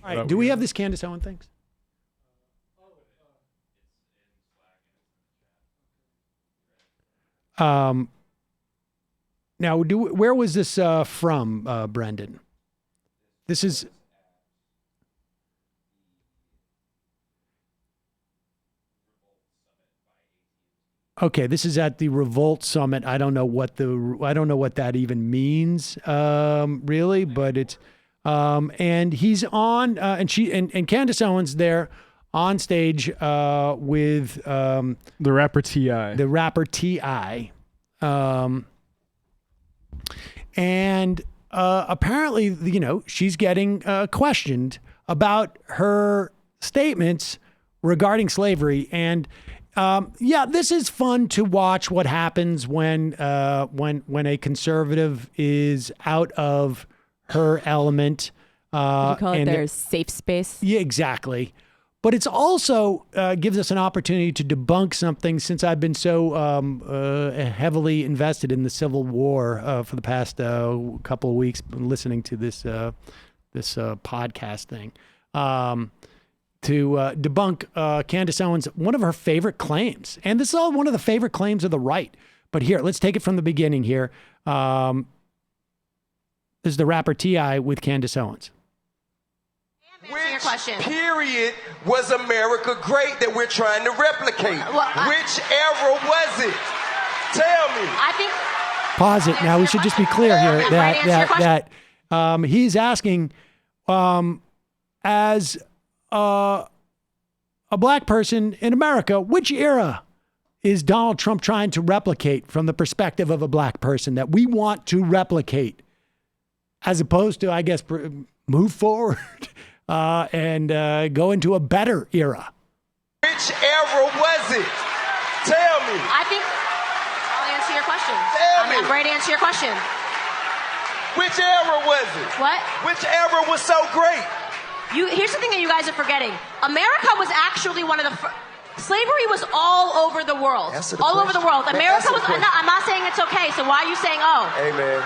All right, do we have this Candace Owens thing? Now, where was this from, Brendan? This is... Okay, this is at the Revolt Summit. I don't know what that even means, really, but it's and he's on and Candace Owens there on stage with the rapper T.I. The rapper T.I. And apparently, she's getting questioned about her statements regarding slavery. And this is fun to watch what happens when a conservative is out of her element. You call it their safe space. Yeah, exactly. But it's also gives us an opportunity to debunk something, since I've been so heavily invested in the Civil War for the past couple of weeks, listening to this podcast thing, to debunk Candace Owens, one of her favorite claims. And this is all one of the favorite claims of the right. But here, let's take it from the beginning here. This is the rapper T.I. with Candace Owens. Which period was America great that we're trying to replicate? Which era was it? Tell me. I think. Pause it. Now we should just be clear here that he's asking, as a black person in America, which era is Donald Trump trying to replicate from the perspective of a black person that we want to replicate, as opposed to, I guess, move forward? And go into a better era. Which era was it? Tell me. I think I'll answer your question. I'm ready to answer your question. Which era was it? What? Which era was so great? Here's the thing that you guys are forgetting. America was actually one of the slavery was all over the world. All over the world. America was. I'm not saying it's okay. So why are you saying oh? Amen.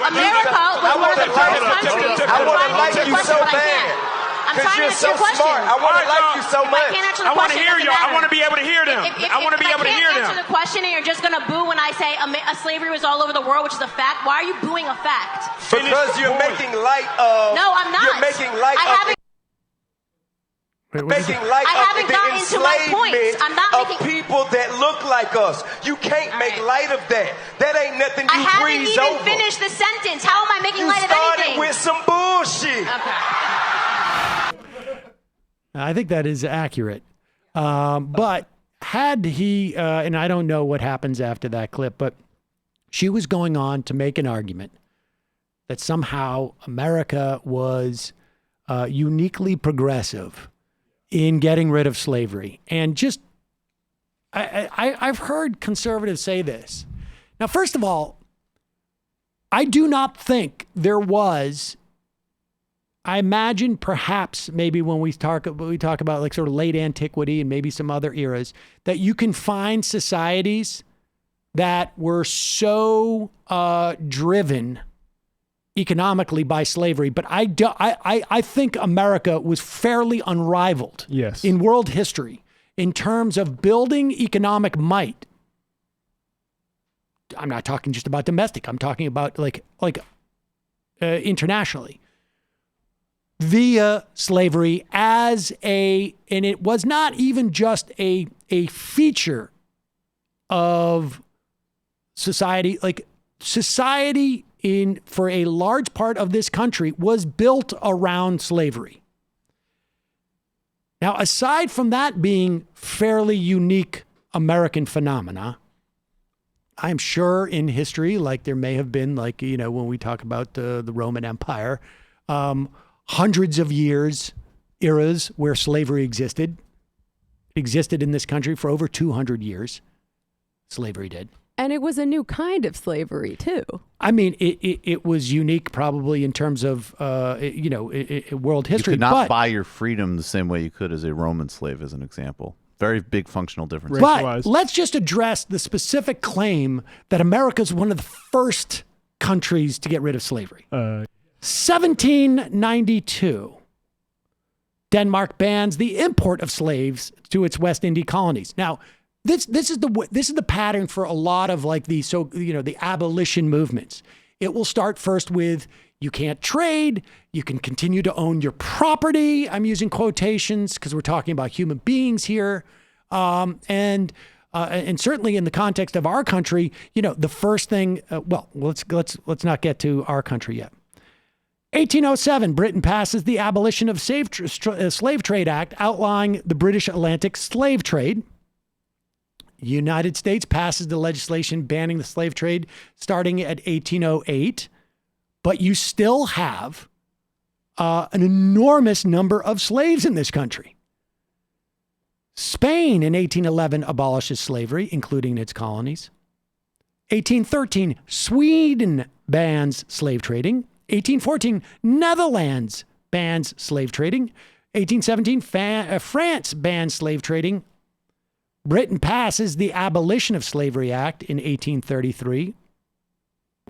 America was one of the first countries. I want to like you so bad. Because you're so smart. I want to like you so much. I want to hear you. I want to be able to hear them. I want to be able to hear them. If I can't answer the question and you're just going to boo when I say slavery was all over the world, which is a fact, why are you booing a fact? Because you're making light of... No, I'm not. You're making light of... I haven't gotten to my points. I'm not making people that look like us. You can't make light of that. That ain't nothing you breeze over. I haven't even finished the sentence. How am I making light of anything? You started with some bullshit. Okay. I think that is accurate. But had he, and I don't know what happens after that clip, but she was going on to make an argument that somehow America was uniquely progressive in getting rid of slavery. And just, I've heard conservatives say this. Now, first of all, I do not think there was, I imagine perhaps maybe when we talk about like sort of late antiquity and maybe some other eras, that you can find societies that were so driven economically by slavery. But I think America was fairly unrivaled in world history in terms of building economic might. I'm not talking just about domestic. I'm talking about like internationally. Via slavery and it was not even just a feature of society, like society for a large part of this country was built around slavery. Now, aside from that being fairly unique American phenomena, I'm sure in history, like there may have been, like, when we talk about the Roman Empire, hundreds of years, eras where slavery existed in this country for over 200 years. Slavery did. And it was a new kind of slavery, too. I mean, it was unique probably in terms of, world history. You could not buy your freedom the same way you could as a Roman slave, as an example. Very big functional difference. But let's just address the specific claim that America is one of the first countries to get rid of slavery. 1792. Denmark bans the import of slaves to its West Indian colonies. Now, this is the pattern for a lot of like the abolition movements. It will start first with you can't trade, you can continue to own your property. I'm using quotations because we're talking about human beings here, and certainly in the context of our country, the first thing. Let's not get to our country yet. 1807, Britain passes the Abolition of Slave Trade Act, outlawing the British Atlantic slave trade. United States passes the legislation banning the slave trade starting at 1808, but you still have an enormous number of slaves in this country. Spain in 1811 abolishes slavery, including its colonies. 1813, Sweden bans slave trading. 1814, Netherlands bans slave trading. 1817, France bans slave trading. Britain passes the Abolition of Slavery Act in 1833,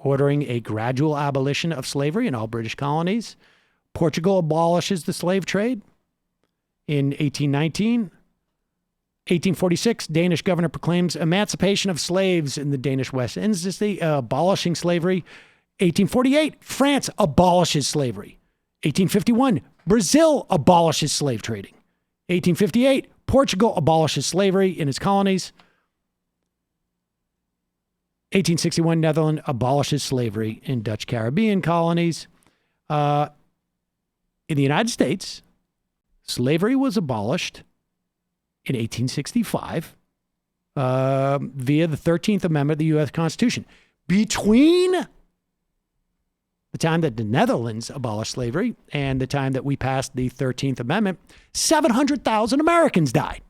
ordering a gradual abolition of slavery in all British colonies. Portugal abolishes the slave trade in 1819. 1846, Danish governor proclaims emancipation of slaves in the Danish West Indies, abolishing slavery. 1848, France abolishes slavery. 1851, Brazil abolishes slave trading. 1858, Portugal abolishes slavery in its colonies. 1861, Netherlands abolishes slavery in Dutch Caribbean colonies. In the United States, slavery was abolished in 1865 via the 13th Amendment of the U.S. Constitution. Between the time that the Netherlands abolished slavery and the time that we passed the 13th Amendment, 700,000 Americans died.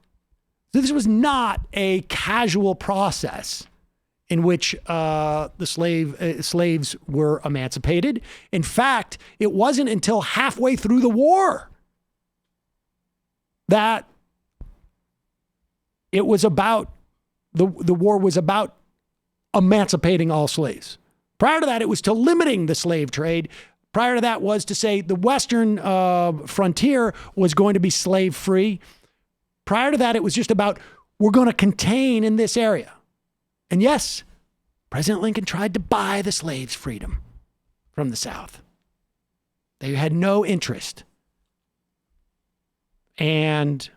So this was not a casual process in which the slaves were emancipated. In fact, it wasn't until halfway through the war that it was about, the war was about emancipating all slaves. Prior to that, it was to limiting the slave trade. Prior to that was to say the western frontier was going to be slave free. Prior to that, it was just about we're going to contain in this area. And yes, President Lincoln tried to buy the slaves' freedom from the South. They had no interest. And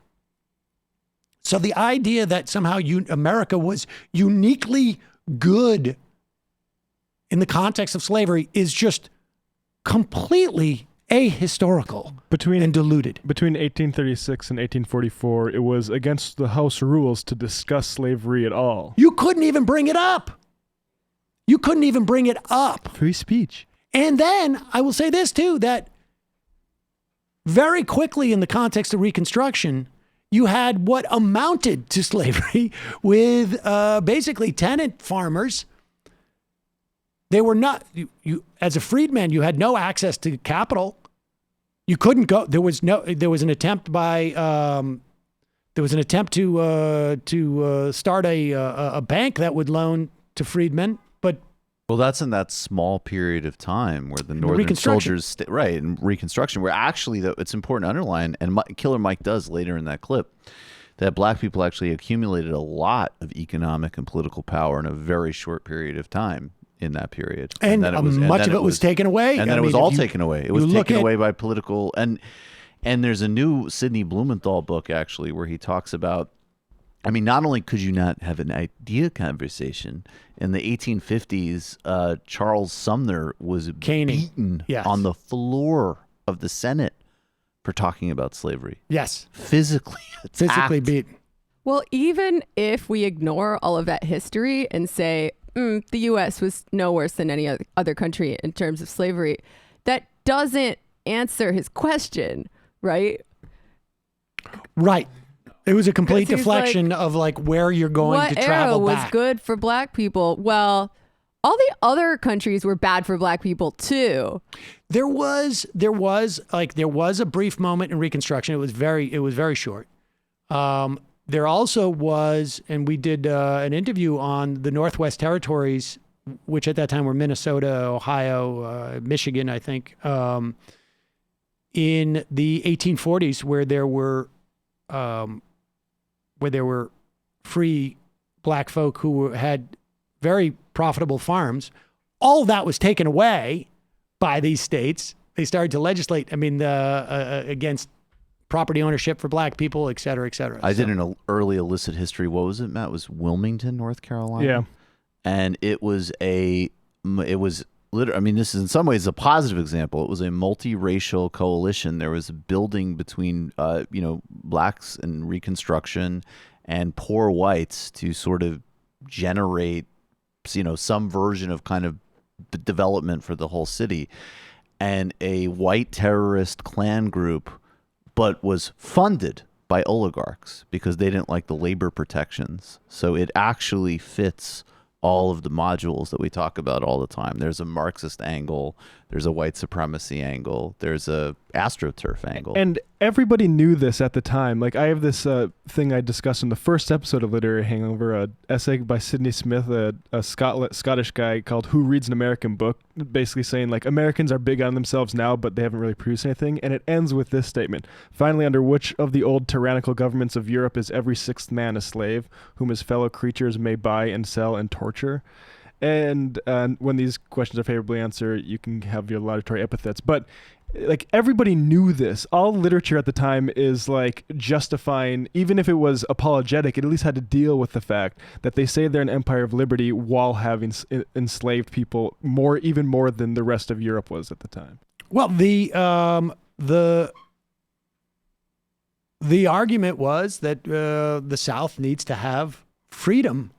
so the idea that somehow America was uniquely good in the context of slavery is just completely ahistorical and diluted. Between 1836 and 1844, it was against the House rules to discuss slavery at all. You couldn't even bring it up. You couldn't even bring it up. Free speech. And then I will say this too, that very quickly in the context of Reconstruction, you had what amounted to slavery with basically tenant farmers. They were not, you as a freedman, you had no access to capital. You couldn't go. There was an attempt to start a bank that would loan to freedmen, but well, that's in that small period of time where the Northern soldiers, right, in Reconstruction, where actually, it's important to underline, and Killer Mike does later in that clip, that black people actually accumulated a lot of economic and political power in a very short period of time in that period. And much of it was taken away. And then it was all taken away. It was taken away by political, and there's a new Sidney Blumenthal book, actually, where he talks about, I mean, not only could you not have an idea conversation, in the 1850s, Charles Sumner was beaten on the floor of the Senate for talking about slavery. Yes. Physically beaten. Well, even if we ignore all of that history and say, the U.S. was no worse than any other country in terms of slavery, that doesn't answer his question, right? Right. It was a complete deflection of like where you're going to travel back. What era back. was good for black people? Well, all the other countries were bad for black people too. There was a brief moment in Reconstruction. It was very short. There also was, and we did an interview on the Northwest Territories, which at that time were Minnesota, Ohio, Michigan, I think. in the 1840s, where there were free black folk who had very profitable farms, all that was taken away by these states. They started to legislate, against property ownership for black people, et cetera, et cetera. I did an early illicit history. What was it, Matt? It was Wilmington, North Carolina? Yeah. And this is in some ways a positive example. It was a multiracial coalition. There was a building between, blacks and Reconstruction and poor whites to sort of generate, some version of kind of development for the whole city. And a white terrorist Klan group, but was funded by oligarchs because they didn't like the labor protections. So it actually fits all of the modules that we talk about all the time. There's a Marxist angle, there's a white supremacy angle, there's a AstroTurf angle. And everybody knew this at the time. Like, I have this thing I discussed in the first episode of Literary Hangover, an essay by Sidney Smith, a Scottish guy, called Who Reads an American Book, basically saying, like, Americans are big on themselves now, but they haven't really produced anything. And it ends with this statement: finally, under which of the old tyrannical governments of Europe is every sixth man a slave, whom his fellow creatures may buy and sell and torture? And when these questions are favorably answered, you can have your laudatory epithets. But like, everybody knew this. All literature at the time is like justifying, even if it was apologetic, it at least had to deal with the fact that they say they're an empire of liberty while having enslaved people even more than the rest of Europe was at the time. Well, the argument was that the South needs to have freedom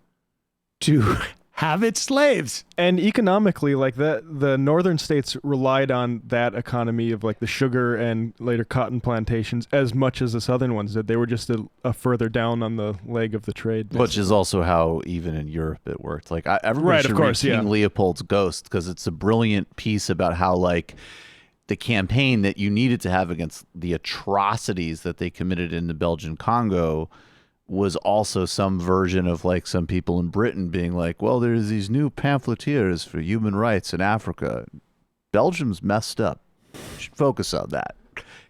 to have its slaves. And economically, like, the northern states relied on that economy of like the sugar and later cotton plantations as much as the southern ones did. They were just a further down on the leg of the trade. Basically. Which is also how even in Europe it worked. Like, everybody should read King Leopold's Ghost, because it's a brilliant piece about how, like, the campaign that you needed to have against the atrocities that they committed in the Belgian Congo was also some version of, like, some people in Britain being like, well, there's these new pamphleteers for human rights in Africa. Belgium's messed up. You should focus on that.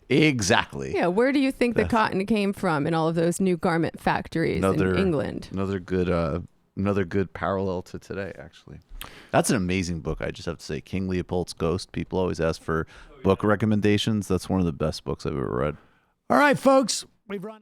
Exactly. Yeah, where do you think the cotton came from in all of those new garment factories in England? Another good parallel to today, actually. That's an amazing book, I just have to say. King Leopold's Ghost. People always ask for book recommendations. That's one of the best books I've ever read. All right, folks. We've run